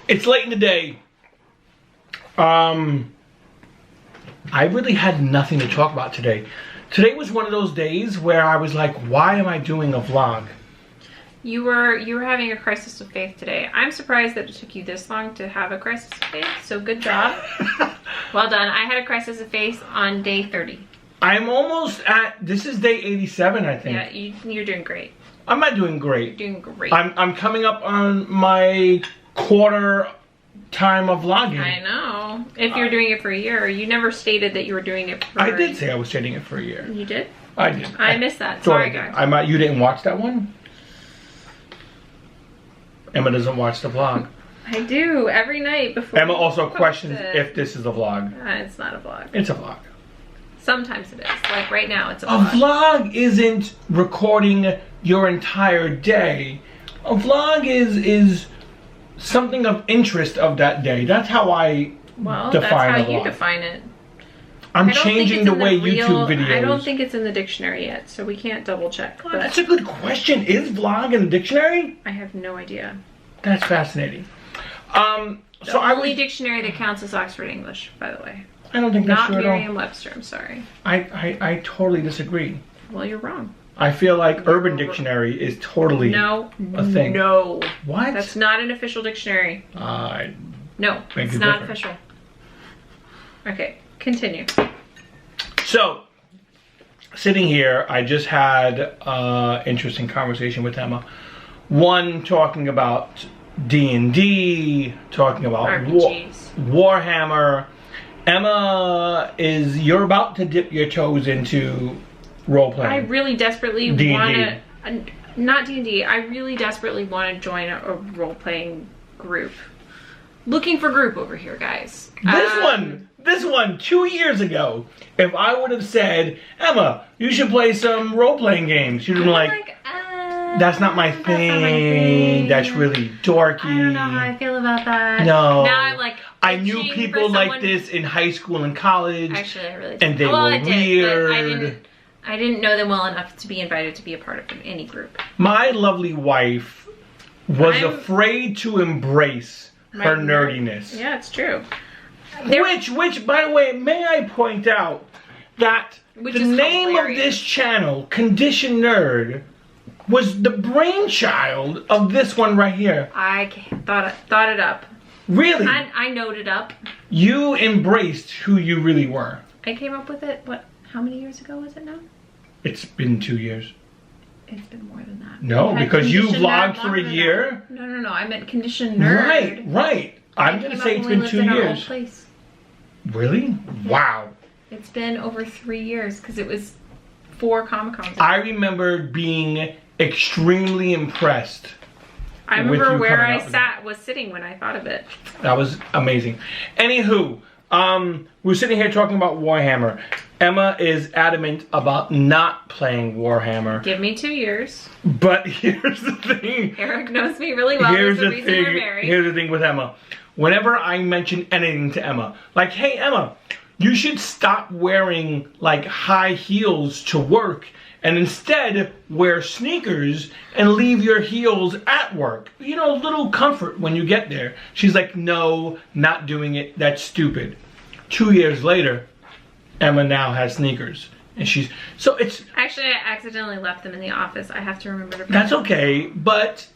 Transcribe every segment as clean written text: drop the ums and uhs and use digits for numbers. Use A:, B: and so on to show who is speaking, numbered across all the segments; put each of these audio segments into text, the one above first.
A: It's late in the day. I really had nothing to talk about today. Today was one of those days where I was like, why am I doing a vlog?
B: You were having a crisis of faith today. I'm surprised that it took you this long to have a crisis of faith, so good job. Well done. I had a crisis of faith on day 30.
A: I'm almost at, this is day 87, I think.
B: Yeah, you're doing great.
A: I'm not doing great.
B: You're doing great.
A: I'm coming up on my quarter time of vlogging.
B: I know. If you're doing it for a year, you never stated that you were doing it for
A: I did say I was stating it for a year.
B: You did?
A: I did.
B: I missed that. Sorry, guys.
A: You didn't watch that one? Emma doesn't watch the vlog.
B: I do every night before.
A: Emma also questions if this is a vlog.
B: It's not a vlog.
A: It's a vlog.
B: Sometimes it is. Like right now, it's a
A: vlog. A vlog isn't recording your entire day. A vlog is something of interest of that day. That's how I define
B: that's how
A: a vlog.
B: you define it.
A: I'm changing the way YouTube videos.
B: I don't think it's in the dictionary yet, so we can't double check.
A: Well, that's a good question. Is vlog in the dictionary?
B: I have no idea.
A: That's fascinating.
B: The only dictionary that counts is Oxford English, by the way.
A: I don't think that's true at all.
B: Not Merriam-Webster, I'm sorry.
A: I totally disagree.
B: Well, you're wrong.
A: I feel like Urban Dictionary is totally a thing.
B: No.
A: What?
B: That's not an official dictionary. No, it's not official. Okay, continue.
A: So, sitting here, I just had an interesting conversation with Emma. One, talking about D&D, talking about Warhammer. Emma, you're about to dip your toes into role-playing.
B: I really desperately want to, not D&D, I really desperately want to join a role-playing group. Looking for group over here, guys. This one, 2 years ago, if I would have said, Emma, you should play some role-playing games, you'd have been like, that's not my thing. That's really dorky. I don't know how I feel about that.
A: No.
B: Now I'm like,
A: I knew people like this in high school and college.
B: Actually, I really did.
A: And they were weird.
B: I didn't know them well enough to be invited to be a part of any group.
A: My lovely wife was afraid to embrace her nerdiness.
B: Yeah, it's true.
A: Which, by the way, may I point out that the name of this channel, Condition Nerd, was the brainchild of this one right here.
B: I thought it up.
A: Really?
B: I noted up.
A: You embraced who you really were.
B: I came up with it, how many years ago was it now?
A: It's been 2 years.
B: It's been more than that.
A: No, because you vlogged for a year.
B: No, I meant Condition Nerd.
A: Right. I'm going to say it's been 2 years. Really? Wow.
B: It's been over 3 years because it was 4 Comic-Cons.
A: I remember being extremely impressed.
B: I remember where I was sitting when I thought of it.
A: That was amazing. Anywho, we're sitting here talking about Warhammer. Emma is adamant about not playing Warhammer.
B: Give me 2 years.
A: But here's the thing.
B: Eric knows me really well. Here's the reason we're married.
A: Here's the thing with Emma. Whenever I mention anything to Emma, like, hey Emma, you should stop wearing like high heels to work and instead wear sneakers and leave your heels at work. You know, a little comfort when you get there. She's like, no, not doing it. That's stupid. 2 years later, Emma now has sneakers. And it's...
B: Actually, I accidentally left them in the office. I have to remember to...
A: That's okay, but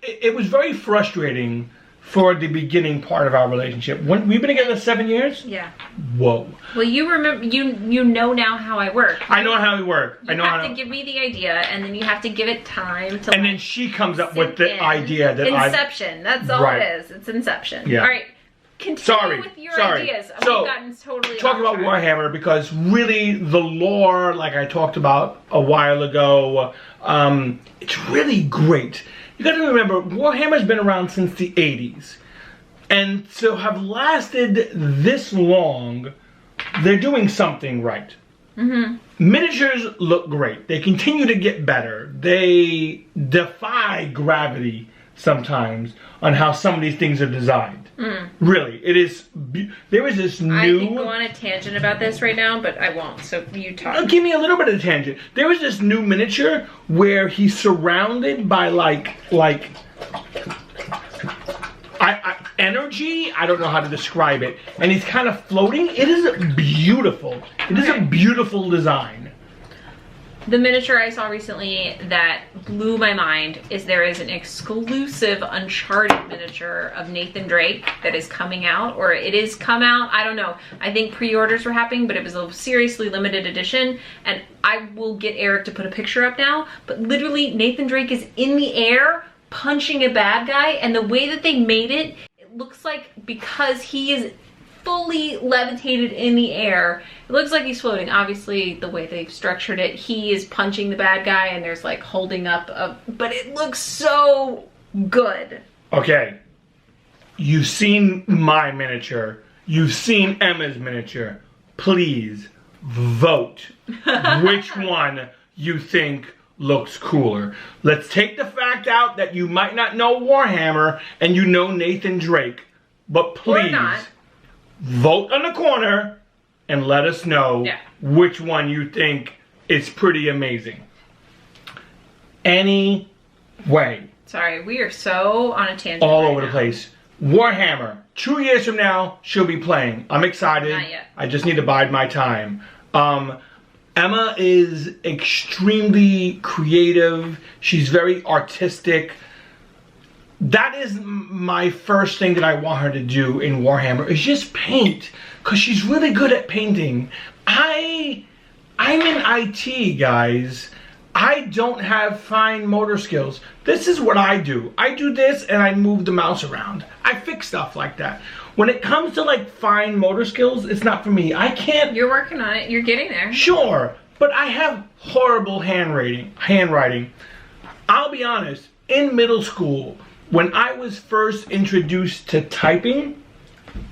A: it was very frustrating for the beginning part of our relationship. We've been together 7 years?
B: Yeah.
A: Whoa.
B: Well, you remember, you know now how I work.
A: I know how we work.
B: You have to give me the idea, and then you have to give it time to.
A: And then she comes up with the idea that
B: Inception. That's all it is. It's Inception.
A: Yeah.
B: All right. Continue with your ideas.
A: So,
B: we've gotten totally
A: talk about Warhammer, because really the lore, like I talked about a while ago, it's really great. You gotta remember, Warhammer's been around since the 80s. And to have lasted this long, they're doing something right. Mm-hmm. Miniatures look great. They continue to get better. They defy gravity sometimes on how some of these things are designed. Really, it is. There is this new.
B: I could go on a tangent about this right now, but I won't. So you talk.
A: Give me a little bit of a tangent. There is this new miniature where he's surrounded by like energy. I don't know how to describe it. And he's kind of floating. It is beautiful. It is a beautiful design.
B: The miniature I saw recently that blew my mind is there is an exclusive Uncharted miniature of Nathan Drake that is coming out, or it is come out, I don't know. I think pre-orders were happening, but it was a seriously limited edition, and I will get Eric to put a picture up now, but literally Nathan Drake is in the air punching a bad guy, and the way that they made it, it looks like because he is fully levitated in the air. It looks like he's floating. Obviously, the way they've structured it, he is punching the bad guy and there's like holding up a, but it looks so good.
A: Okay. You've seen my miniature. You've seen Emma's miniature. Please vote which one you think looks cooler. Let's take the fact out that you might not know Warhammer and you know Nathan Drake, but please vote on the corner and let us know which one you think is pretty amazing. Anyway.
B: Sorry, we are so on a tangent.
A: All over the place. Warhammer. 2 years from now, she'll be playing. I'm excited.
B: Not yet.
A: I just need to bide my time. Emma is extremely creative. She's very artistic. That is my first thing that I want her to do in Warhammer is just paint, because she's really good at painting. I'm in IT, guys. I don't have fine motor skills. This is what I do. I do this and I move the mouse around. I fix stuff like that. When it comes to like fine motor skills, it's not for me. I can't.
B: You're working on it. You're getting there.
A: Sure, but I have horrible handwriting. I'll be honest, in middle school, when I was first introduced to typing,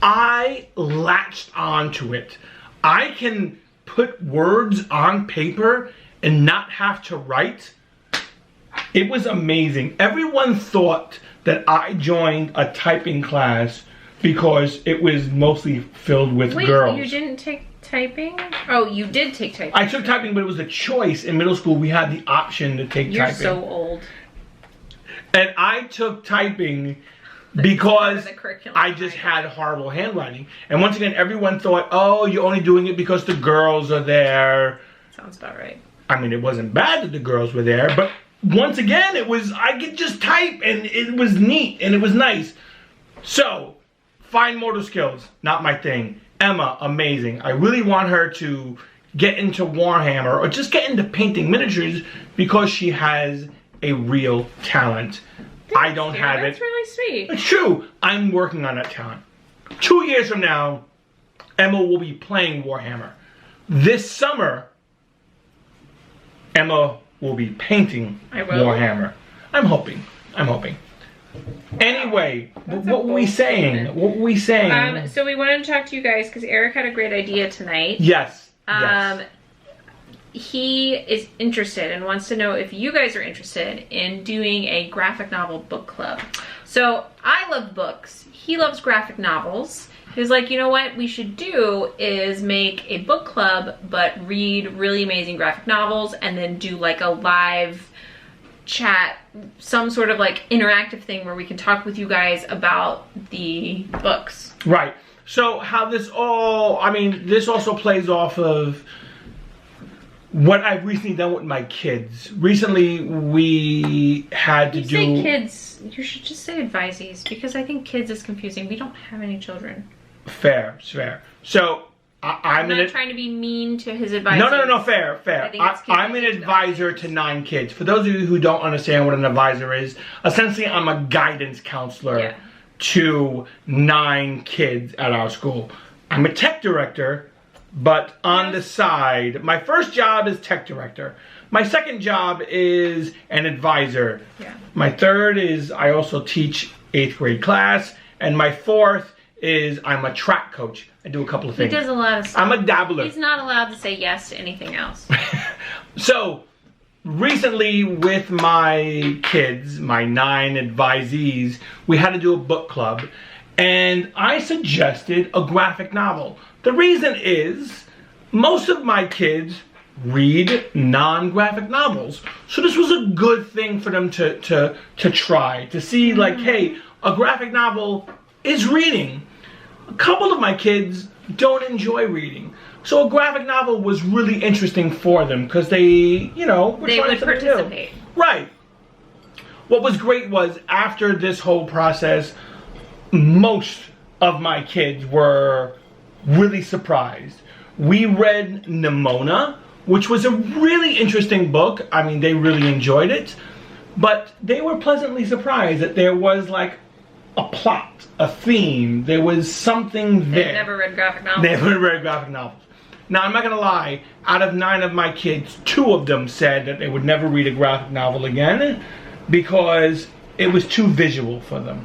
A: I latched onto it. I can put words on paper and not have to write. It was amazing. Everyone thought that I joined a typing class because it was mostly filled with girls.
B: Wait, you didn't take typing? Oh, you did take typing.
A: I took typing, but it was a choice. In middle school, we had the option to take typing.
B: You're so old.
A: And I took typing because I just had horrible handwriting. And once again, everyone thought, oh, you're only doing it because the girls are there.
B: Sounds about right.
A: I mean, it wasn't bad that the girls were there, but once again, I could just type and it was neat and it was nice. So, fine motor skills, not my thing. Emma, amazing. I really want her to get into Warhammer or just get into painting miniatures because she has a real talent. I don't have it.
B: That's really sweet.
A: It's true. I'm working on that talent. 2 years from now, Emma will be playing Warhammer. This summer, Emma will be painting Warhammer. I'm hoping. Anyway, what were we saying?
B: So we wanted to talk to you guys because Eric had a great idea tonight.
A: Yes.
B: He is interested and wants to know if you guys are interested in doing a graphic novel book club. So I love books. He loves graphic novels. He was like, you know what we should do is make a book club, but read really amazing graphic novels and then do like a live chat, some sort of like interactive thing where we can talk with you guys about the books.
A: Right. So how this also plays off of what I've recently done with my kids. Recently, we had to do...
B: You say kids, you should just say advisees, because I think kids is confusing. We don't have any children.
A: Fair. So, I'm
B: not trying to be mean to his advisees.
A: No, fair. I'm an advisor to 9 kids. For those of you who don't understand what an advisor is, essentially I'm a guidance counselor to 9 kids at our school. I'm a tech director, but on the side, my first job is tech director. My second job is an advisor. My third is I also teach 8th grade class. And my fourth is I'm a track coach. I do a couple of things.
B: He does a lot of stuff.
A: I'm a dabbler.
B: He's not allowed to say yes to anything else.
A: So, recently with my kids, my 9 advisees, we had to do a book club. And I suggested a graphic novel. The reason is, most of my kids read non-graphic novels. So this was a good thing for them to try. To see like, hey, a graphic novel is reading. A couple of my kids don't enjoy reading. So a graphic novel was really interesting for them because they, you know, were
B: they
A: trying
B: would
A: something
B: participate.
A: new. Right. What was great was after this whole process, most of my kids were really surprised. We read Nimona, which was a really interesting book. I mean, they really enjoyed it. But they were pleasantly surprised that there was like a plot, a theme. There was something there.
B: They've never read graphic novels.
A: They never read graphic novels. Now, I'm not going to lie. Out of 9 of my kids, 2 of them said that they would never read a graphic novel again because it was too visual for them.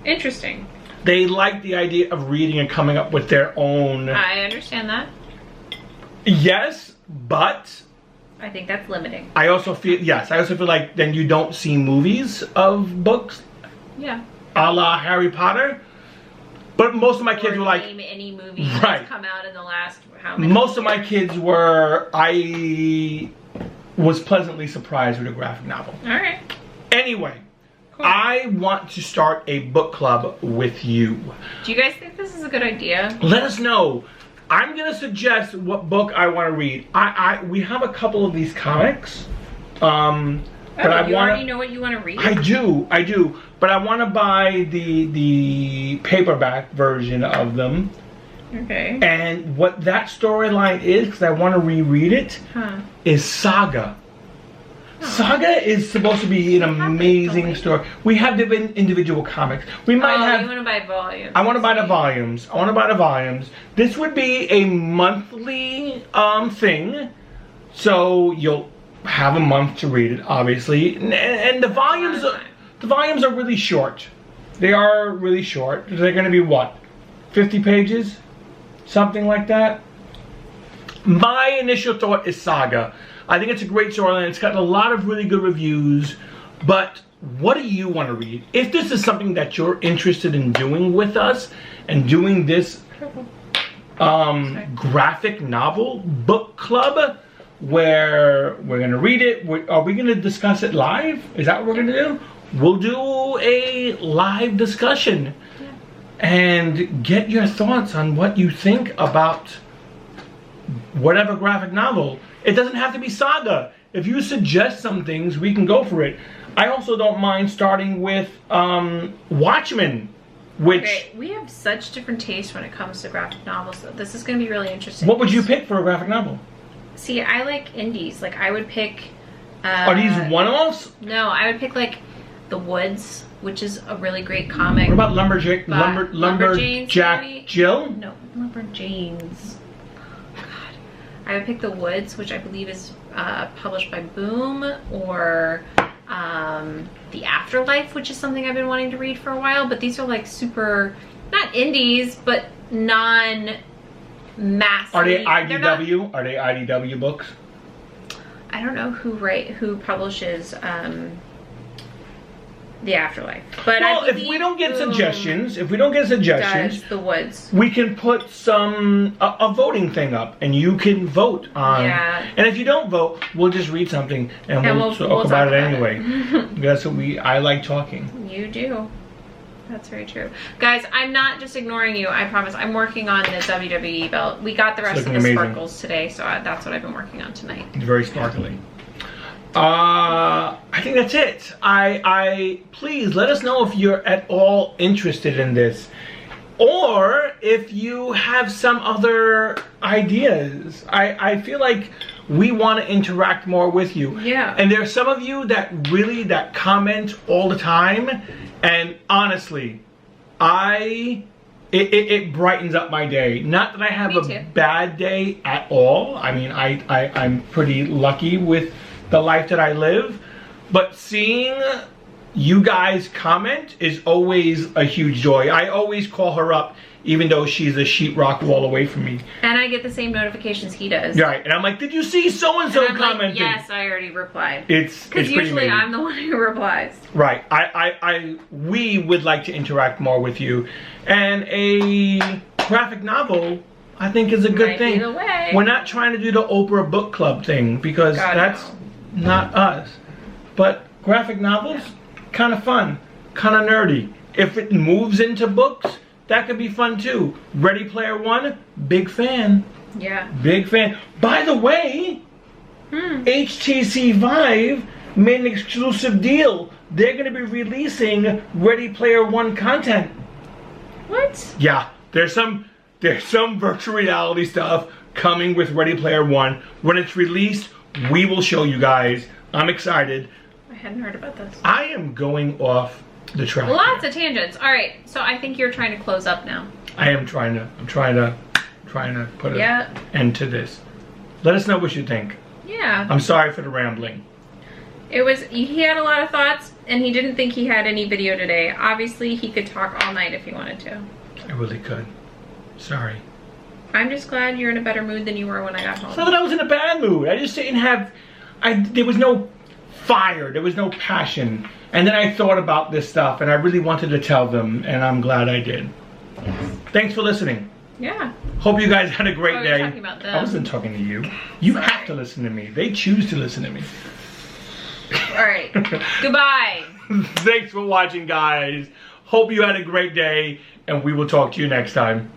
B: Interesting.
A: They liked the idea of reading and coming up with their own.
B: I understand that.
A: Yes, but
B: I think that's limiting.
A: I also feel like then you don't see movies of books.
B: Yeah.
A: A la Harry Potter. But most of my kids
B: or
A: were like,
B: name any movie
A: right.
B: that's come out in the last how many
A: most of
B: years?
A: my kids were, I was pleasantly surprised with a graphic novel.
B: All right.
A: Anyway,
B: Cool.
A: I want to start a book club with you.
B: Do you guys think this is a good idea?
A: Let us know. I'm gonna suggest what book I want to read. We have a couple of these comics. But I
B: you
A: want
B: already know what you want to read?
A: I do. But I want to buy the paperback version of them.
B: Okay.
A: And what that storyline is, because I want to reread it, is Saga.
B: Oh.
A: Saga is supposed to be an amazing story. We have different individual comics. We might have.
B: You want to buy volumes?
A: I want to buy the volumes. This would be a monthly thing, so you'll have a month to read it, obviously. And the volumes are really short. They are really short. They're going to be what, 50 pages, something like that. My initial thought is Saga. I think it's a great storyline. It's gotten a lot of really good reviews. But what do you want to read? If this is something that you're interested in doing with us and doing this graphic novel book club where we're going to read it, are we going to discuss it live? Is that what we're going to do? We'll do a live discussion and get your thoughts on what you think about whatever graphic novel. It doesn't have to be Saga. If you suggest some things, we can go for it. I also don't mind starting with Watchmen, which...
B: Okay, we have such different tastes when it comes to graphic novels, so this is going to be really interesting.
A: What would you pick for a graphic novel?
B: See, I like indies. Like, I would pick...
A: Are these one-offs?
B: No, I would pick, like, The Woods, which is a really great comic.
A: What about Lumberjack Jill?
B: No, Lumberjanes. God. I would pick The Woods, which I believe is published by Boom, or The Afterlife, which is something I've been wanting to read for a while. But these are like super, not indies, but non-mass.
A: Are they IDW? Are they IDW books?
B: I don't know who publishes The Afterlife. But
A: well, if we don't get suggestions,
B: does The Woods.
A: we can put a voting thing up, and you can vote on.
B: Yeah.
A: And if you don't vote, we'll just read something, and we'll talk about it anyway. That's what I like talking.
B: You do. That's very true. Guys, I'm not just ignoring you, I promise. I'm working on the WWE belt. We got the rest of the sparkles today, so that's what I've been working on tonight.
A: It's very sparkly. I think that's it. Please let us know if you're at all interested in this, or if you have some other ideas. I feel like we want to interact more with you.
B: Yeah.
A: And there are some of you that comment all the time, and honestly, it brightens up my day. Not that I have a bad day at all. I mean, I'm pretty lucky with the life that I live, but seeing you guys comment is always a huge joy. I always call her up, even though she's a sheetrock wall away from me.
B: And I get the same notifications he does.
A: Right, and I'm like, did you see so-and-so commented?
B: Like, yes, I already replied.
A: It's
B: because usually
A: amazing.
B: I'm the one who replies.
A: Right, we would like to interact more with you. And a graphic novel, I think, is a good thing.
B: Be the way.
A: We're not trying to do the Oprah Book Club thing, because that's not us. But graphic novels, kind of fun, kind of nerdy. If it moves into books, that could be fun too. Ready Player One, big fan.
B: Yeah.
A: Big fan. By the way, HTC Vive made an exclusive deal. They're going to be releasing Ready Player One content.
B: What?
A: Yeah, there's some virtual reality stuff coming with Ready Player One. When it's released, we will show you guys. I'm excited.
B: I hadn't heard about this.
A: I am going off the track.
B: Lots of tangents. All right, so I think you're trying to close up now.
A: I'm trying to put an end to this. Let us know what you think.
B: Yeah.
A: I'm sorry for the rambling.
B: He had a lot of thoughts, and he didn't think he had any video today. Obviously, he could talk all night if he wanted to.
A: I really could. Sorry.
B: I'm just glad you're in a better mood than you were when I got home.
A: It's not that I was in a bad mood. I just didn't have... there was no fire. There was no passion. And then I thought about this stuff, and I really wanted to tell them, and I'm glad I did.
B: Yes.
A: Thanks for listening.
B: Yeah.
A: Hope you guys had a great day.
B: You're talking about them.
A: I wasn't talking to you. You have to listen to me. They choose to listen to me.
B: All right. Goodbye.
A: Thanks for watching, guys. Hope you had a great day, and we will talk to you next time.